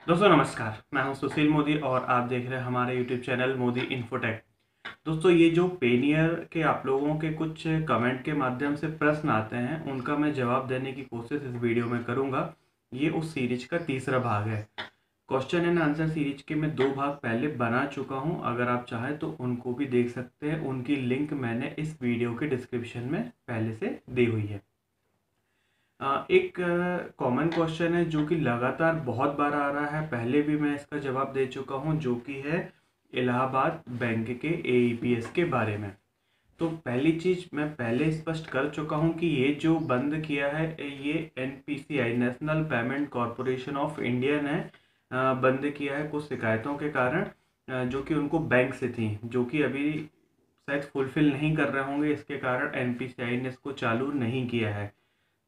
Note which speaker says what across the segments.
Speaker 1: दोस्तों नमस्कार, मैं हूं सुशील मोदी और आप देख रहे हैं हमारे यूट्यूब चैनल मोदी इन्फोटेक। दोस्तों ये जो पेनियर के आप लोगों के कुछ कमेंट के माध्यम से प्रश्न आते हैं उनका मैं जवाब देने की कोशिश इस वीडियो में करूंगा। ये उस सीरीज का तीसरा भाग है। क्वेश्चन एंड आंसर सीरीज के मैं 2 भाग पहले बना चुका हूं, अगर आप चाहें तो उनको भी देख सकते हैं। उनकी लिंक मैंने इस वीडियो के डिस्क्रिप्शन में पहले से दी हुई है। एक कॉमन क्वेश्चन है जो कि लगातार बहुत बार आ रहा है, पहले भी मैं इसका जवाब दे चुका हूं, जो कि है इलाहाबाद बैंक के एईपीएस के बारे में। तो पहली चीज मैं पहले स्पष्ट कर चुका हूं कि ये जो बंद किया है ये NPCI national payment corporation of India ने बंद किया है कुछ शिकायतों के कारण, जो कि उनको बैंक से थी, जो कि अभी शायद फुलफिल नहीं कर रहे होंगे। इसके कारण एनपीसीआई ने इसको चालू नहीं किया है।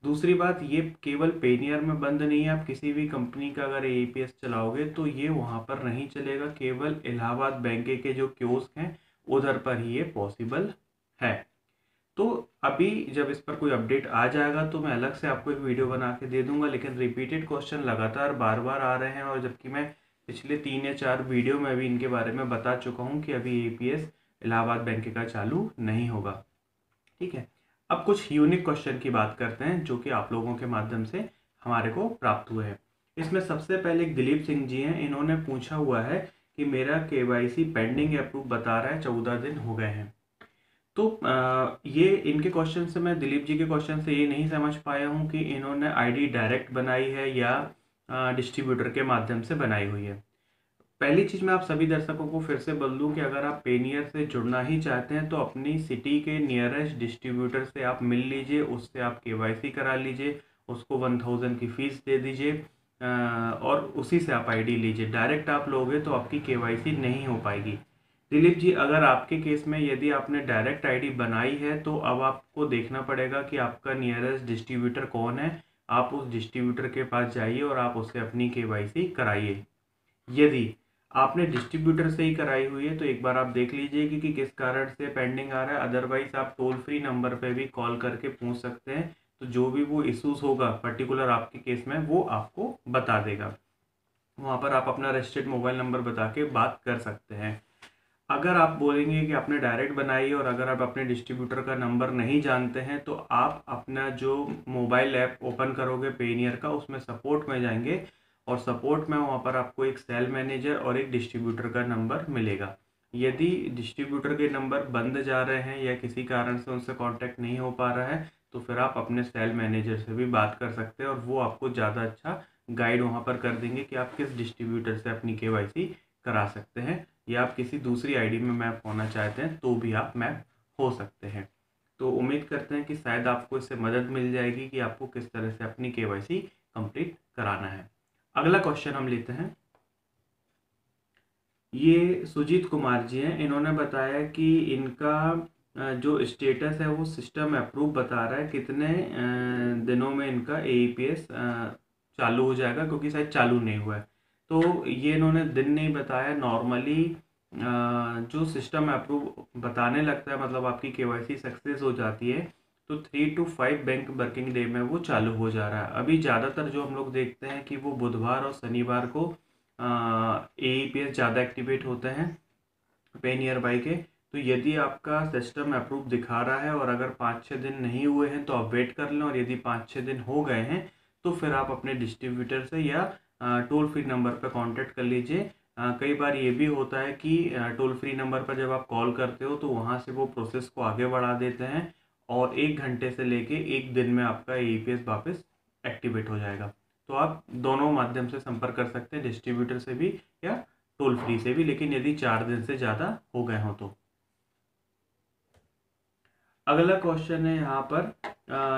Speaker 1: दूसरी बात, ये केवल पेनियर में बंद नहीं है। आप किसी भी कंपनी का अगर एईपीएस चलाओगे तो ये वहाँ पर नहीं चलेगा, केवल इलाहाबाद बैंक के जो कियोस्क हैं उधर पर ही ये पॉसिबल है। तो अभी जब इस पर कोई अपडेट आ जाएगा तो मैं अलग से आपको एक वीडियो बना के दे दूंगा, लेकिन रिपीटेड क्वेश्चन लगातार बार बार आ रहे हैं और जबकि मैं पिछले 3 या 4 वीडियो में भी इनके बारे में बता चुका हूँ कि अभी एईपीएस इलाहाबाद बैंक का चालू नहीं होगा। ठीक है, अब कुछ यूनिक क्वेश्चन की बात करते हैं जो कि आप लोगों के माध्यम से हमारे को प्राप्त हुए हैं। इसमें सबसे पहले एक दिलीप सिंह जी हैं, इन्होंने पूछा हुआ है कि मेरा केवाईसी पेंडिंग अप्रूव बता रहा है, 14 दिन हो गए हैं। तो ये इनके क्वेश्चन से मैं दिलीप जी के क्वेश्चन से ये नहीं समझ पाया हूँ कि इन्होंने आईडी डायरेक्ट बनाई है या डिस्ट्रीब्यूटर के माध्यम से बनाई हुई है। पहली चीज़ मैं आप सभी दर्शकों को फिर से बोल दूं कि अगर आप पेनियर से जुड़ना ही चाहते हैं तो अपनी सिटी के नियरेस्ट डिस्ट्रीब्यूटर से आप मिल लीजिए, उससे आप केवाईसी करा लीजिए, उसको 1000 की फीस दे दीजिए और उसी से आप आईडी लीजिए। डायरेक्ट आप लोगे तो आपकी केवाईसी नहीं हो पाएगी। दिलीप जी, अगर आपके केस में यदि आपने डायरेक्ट आईडी बनाई है तो अब आपको देखना पड़ेगा कि आपका नियरेस्ट डिस्ट्रीब्यूटर कौन है। आप उस डिस्ट्रीब्यूटर के पास जाइए और आप उससे अपनी केवाईसी कराइए। यदि आपने डिस्ट्रीब्यूटर से ही कराई हुई है तो एक बार आप देख लीजिए कि किस कारण से पेंडिंग आ रहा है। अदरवाइज आप टोल फ्री नंबर पे भी कॉल करके पूछ सकते हैं, तो जो भी वो इश्यूज होगा पर्टिकुलर आपके केस में वो आपको बता देगा। वहाँ पर आप अपना रजिस्टर्ड मोबाइल नंबर बता के बात कर सकते हैं। अगर आप बोलेंगे कि आपने डायरेक्ट बनाई है और अगर आप अपने डिस्ट्रीब्यूटर का नंबर नहीं जानते हैं तो आप अपना जो मोबाइल ऐप ओपन करोगे पेनियर का, उसमें सपोर्ट में जाएंगे और सपोर्ट में वहाँ पर आपको एक सेल मैनेजर और एक डिस्ट्रीब्यूटर का नंबर मिलेगा। यदि डिस्ट्रीब्यूटर के नंबर बंद जा रहे हैं या किसी कारण से उनसे कांटेक्ट नहीं हो पा रहा है तो फिर आप अपने सेल मैनेजर से भी बात कर सकते हैं और वो आपको ज़्यादा अच्छा गाइड वहाँ पर कर देंगे कि आप किस डिस्ट्रीब्यूटर से अपनी केवाईसी करा सकते हैं, या आप किसी दूसरी आईडी में मैप होना चाहते हैं तो भी आप मैप हो सकते हैं। तो उम्मीद करते हैं कि शायद आपको इससे मदद मिल जाएगी कि आपको किस तरह से अपनी केवाईसी कंप्लीट कराना है। अगला क्वेश्चन हम लेते हैं। ये सुजीत कुमार जी हैं, इन्होंने बताया कि इनका जो स्टेटस है वो सिस्टम अप्रूव बता रहा है, कितने दिनों में इनका एईपीएस चालू हो जाएगा, क्योंकि शायद चालू नहीं हुआ है। तो ये इन्होंने दिन नहीं बताया। नॉर्मली जो सिस्टम अप्रूव बताने लगता है, मतलब आपकी केवाईसी सक्सेस हो जाती है, तो 3 to 5 बैंक वर्किंग डे में वो चालू हो जा रहा है। अभी ज़्यादातर जो हम लोग देखते हैं कि वो बुधवार और शनिवार को एईपीएस ज़्यादा एक्टिवेट होते हैं पे नियर बाई के। तो यदि आपका सिस्टम अप्रूव दिखा रहा है और अगर 5-6 दिन नहीं हुए हैं तो आप वेट कर लें, और यदि 5-6 दिन हो गए हैं तो फिर आप अपने डिस्ट्रीब्यूटर से या टोल फ्री नंबर पर कांटेक्ट कर लीजिए। कई बार ये भी होता है कि टोल फ्री नंबर पर जब आप कॉल करते हो तो वहाँ से वो प्रोसेस को आगे बढ़ा देते हैं और 1 घंटे से लेके 1 दिन में आपका एईपीएस वापस एक्टिवेट हो जाएगा। तो आप दोनों माध्यम से संपर्क कर सकते हैं, डिस्ट्रीब्यूटर से भी या टोल फ्री से भी, लेकिन यदि 4 दिन से ज़्यादा हो गए हों तो। अगला क्वेश्चन है यहाँ पर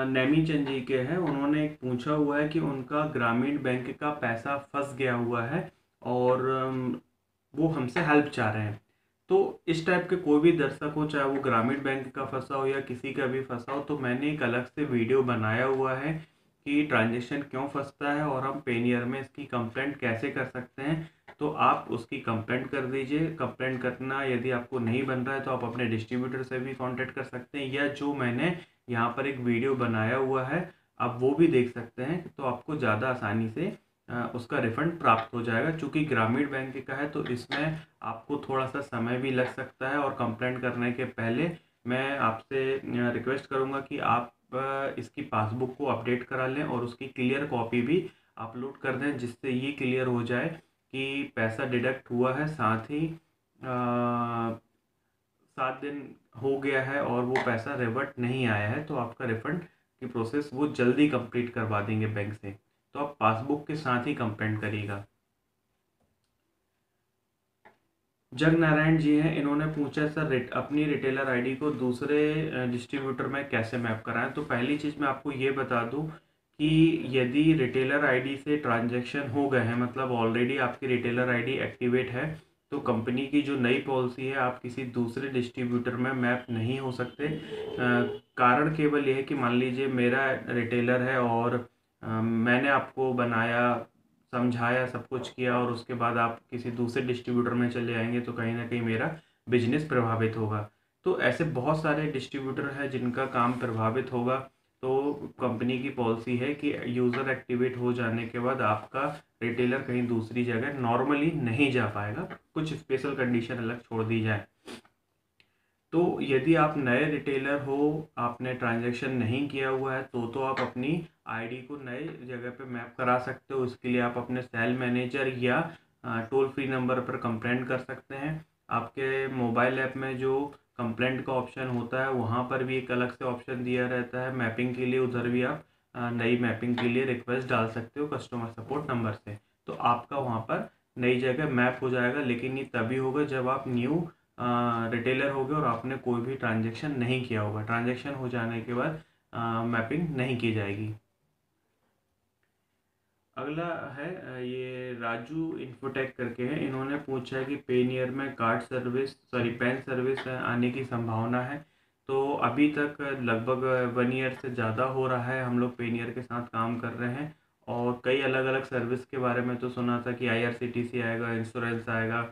Speaker 1: नैमी चंद जी के हैं। उन्होंने एक पूछा हुआ है कि उनका ग्रामीण बैंक का पैसा फंस गया हुआ है और वो हमसे हेल्प चाह रहे हैं। तो इस टाइप के कोई भी दर्शक हो, चाहे वो ग्रामीण बैंक का फंसा हो या किसी का भी फंसा हो, तो मैंने एक अलग से वीडियो बनाया हुआ है कि ट्रांजेक्शन क्यों फंसता है और हम पेनियर में इसकी कंप्लेंट कैसे कर सकते हैं। तो आप उसकी कंप्लेंट कर दीजिए। कंप्लेंट करना यदि आपको नहीं बन रहा है तो आप अपने डिस्ट्रीब्यूटर से भी कांटेक्ट कर सकते हैं, या जो मैंने यहाँ पर एक वीडियो बनाया हुआ है आप वो भी देख सकते हैं, तो आपको ज़्यादा आसानी से उसका रिफ़ंड प्राप्त हो जाएगा। चूँकि ग्रामीण बैंक का है तो इसमें आपको थोड़ा-सा समय भी लग सकता है, और कंप्लेंट करने के पहले मैं आपसे रिक्वेस्ट करूँगा कि आप इसकी पासबुक को अपडेट करा लें और उसकी क्लियर कॉपी भी अपलोड कर दें, जिससे ये क्लियर हो जाए कि पैसा डिडक्ट हुआ है, साथ ही 7 दिन हो गया है और वो पैसा रिवर्ट नहीं आया है, तो आपका रिफ़ंड की प्रोसेस वो जल्दी कंप्लीट करवा देंगे बैंक से। तो आप पासबुक के साथ ही कंप्लेंट करिएगा। जग नारायण जी हैं, इन्होंने पूछा सर अपनी रिटेलर आईडी को दूसरे डिस्ट्रीब्यूटर में कैसे मैप कराएं। तो पहली चीज़ मैं आपको ये बता दूं कि यदि रिटेलर आईडी से ट्रांजैक्शन हो गए हैं, मतलब ऑलरेडी आपकी रिटेलर आईडी एक्टिवेट है, तो कंपनी की जो नई पॉलिसी है, आप किसी दूसरे डिस्ट्रीब्यूटर में मैप नहीं हो सकते। कारण केवल ये है कि मान लीजिए मेरा रिटेलर है और मैंने आपको बनाया, समझाया, सब कुछ किया, और उसके बाद आप किसी दूसरे डिस्ट्रीब्यूटर में चले आएंगे, तो कहीं ना कहीं मेरा बिजनेस प्रभावित होगा। तो ऐसे बहुत सारे डिस्ट्रीब्यूटर हैं जिनका काम प्रभावित होगा। तो कंपनी की पॉलिसी है कि यूज़र एक्टिवेट हो जाने के बाद आपका रिटेलर कहीं दूसरी जगह नॉर्मली नहीं जा पाएगा, कुछ स्पेशल कंडीशन अलग छोड़ दी जाए। तो यदि आप नए रिटेलर हो, आपने ट्रांजैक्शन नहीं किया हुआ है, तो आप अपनी आईडी को नए जगह पे मैप करा सकते हो। इसके लिए आप अपने सेल मैनेजर या टोल फ्री नंबर पर कंप्लेंट कर सकते हैं। आपके मोबाइल ऐप में जो कंप्लेंट का ऑप्शन होता है, वहाँ पर भी एक अलग से ऑप्शन दिया रहता है मैपिंग के लिए, उधर भी आप नई मैपिंग के लिए रिक्वेस्ट डाल सकते हो कस्टमर सपोर्ट नंबर से। तो आपका वहाँ पर नई जगह मैप हो जाएगा, लेकिन ये तभी होगा जब आप न्यू रिटेलर हो गए और आपने कोई भी ट्रांजैक्शन नहीं किया होगा। ट्रांजैक्शन हो जाने के बाद मैपिंग नहीं की जाएगी। अगला है ये राजू इन्फोटेक करके है, इन्होंने पूछा है कि पेनियर में कार्ड सर्विस पैन सर्विस आने की संभावना है। तो अभी तक लगभग 1 ईयर से ज़्यादा हो रहा है हम लोग पेनियर के साथ काम कर रहे हैं, और कई अलग अलग सर्विस के बारे में तो सुना था कि IRCTC आएगा, इंश्योरेंस आएगा,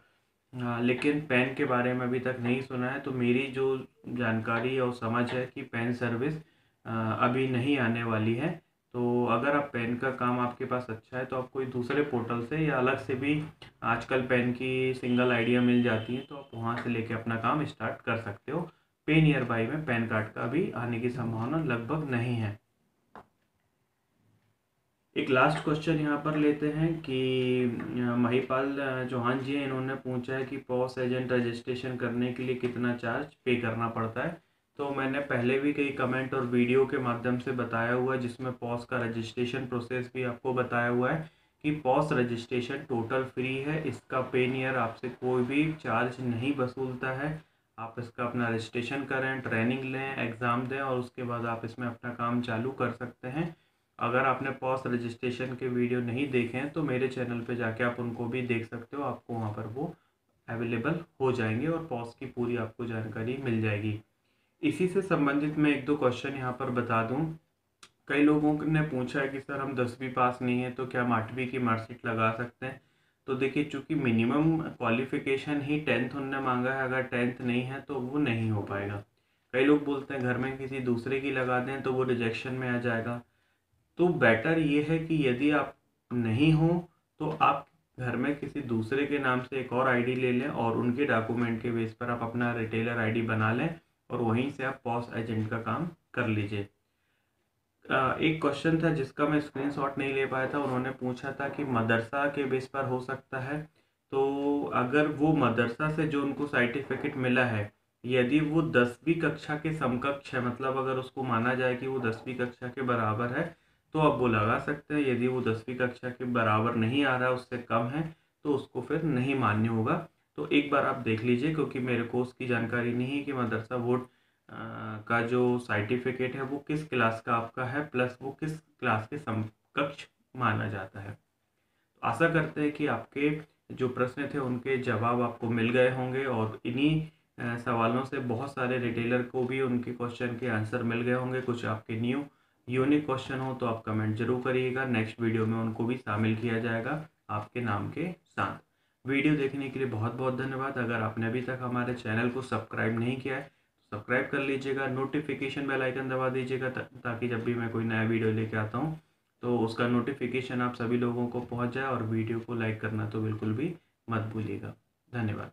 Speaker 1: लेकिन पैन के बारे में अभी तक नहीं सुना है। तो मेरी जो जानकारी और समझ है कि पैन सर्विस अभी नहीं आने वाली है। तो अगर आप पैन का काम आपके पास अच्छा है, तो आप कोई दूसरे पोर्टल से या अलग से भी, आजकल पैन की सिंगल आइडिया मिल जाती हैं, तो आप वहाँ से लेके अपना काम स्टार्ट कर सकते हो। पे नियर बाई में पैन कार्ड का अभी आने की संभावना लगभग नहीं है। एक लास्ट क्वेश्चन यहाँ पर लेते हैं कि महिपाल चौहान जी हैं, इन्होंने पूछा है कि पॉस एजेंट रजिस्ट्रेशन करने के लिए कितना चार्ज पे करना पड़ता है। तो मैंने पहले भी कई कमेंट और वीडियो के माध्यम से बताया हुआ है, जिसमें पॉस का रजिस्ट्रेशन प्रोसेस भी आपको बताया हुआ है कि पॉस रजिस्ट्रेशन टोटल फ्री है। इसका पे नियर आपसे कोई भी चार्ज नहीं वसूलता है। आप इसका अपना रजिस्ट्रेशन करें, ट्रेनिंग लें, एग्ज़ाम दें, और उसके बाद आप इसमें अपना काम चालू कर सकते हैं। अगर आपने पॉस रजिस्ट्रेशन के वीडियो नहीं देखे हैं, तो मेरे चैनल पे जाके आप उनको भी देख सकते हो, आपको वहाँ पर वो अवेलेबल हो जाएंगे और पॉस की पूरी आपको जानकारी मिल जाएगी। इसी से संबंधित मैं एक दो क्वेश्चन यहाँ पर बता दूँ। कई लोगों ने पूछा है कि सर हम 10वीं पास नहीं है, तो क्या हम 8वीं की मार्कशीट लगा सकते हैं। तो देखिए, चूँकि मिनिमम क्वालिफिकेशन ही 10th उनने मांगा है, अगर 10th नहीं है तो वो नहीं हो पाएगा। कई लोग बोलते हैं घर में किसी दूसरे की लगा दें तो वो रिजेक्शन में आ जाएगा। तो बेटर ये है कि यदि आप नहीं हो, तो आप घर में किसी दूसरे के नाम से एक और आईडी ले लें, और उनके डॉक्यूमेंट के बेस पर आप अपना रिटेलर आईडी बना लें, और वहीं से आप पॉस एजेंट का काम कर लीजिए। एक क्वेश्चन था जिसका मैं स्क्रीनशॉट नहीं ले पाया था, उन्होंने पूछा था कि मदरसा के बेस पर हो सकता है। तो अगर वो मदरसा से जो उनको सर्टिफिकेट मिला है, यदि वो 10वीं कक्षा के समकक्ष है, मतलब अगर उसको माना जाए कि वो 10वीं कक्षा के बराबर है, तो आप वो लगा सकते हैं। यदि वो 10वीं कक्षा के बराबर नहीं आ रहा है, उससे कम है, तो उसको फिर नहीं मान्य होगा। तो एक बार आप देख लीजिए, क्योंकि मेरे को उसकी जानकारी नहीं है कि मदरसा बोर्ड का जो सर्टिफिकेट है वो किस क्लास का आपका है, प्लस वो किस क्लास के समकक्ष माना जाता है। तो आशा करते हैं कि आपके जो प्रश्न थे उनके जवाब आपको मिल गए होंगे, और इन्हीं सवालों से बहुत सारे रिटेलर को भी उनके क्वेश्चन के आंसर मिल गए होंगे। कुछ आपके न्यू यूनिक क्वेश्चन हो तो आप कमेंट जरूर करिएगा, नेक्स्ट वीडियो में उनको भी शामिल किया जाएगा आपके नाम के साथ। वीडियो देखने के लिए बहुत बहुत धन्यवाद। अगर आपने अभी तक हमारे चैनल को सब्सक्राइब नहीं किया है, सब्सक्राइब कर लीजिएगा, नोटिफिकेशन बेल आइकन दबा दीजिएगा, ताकि जब भी मैं कोई नया वीडियो लेके आता हूँ तो उसका नोटिफिकेशन आप सभी लोगों को पहुंच जाए, और वीडियो को लाइक करना तो बिल्कुल भी मत भूलिएगा। धन्यवाद।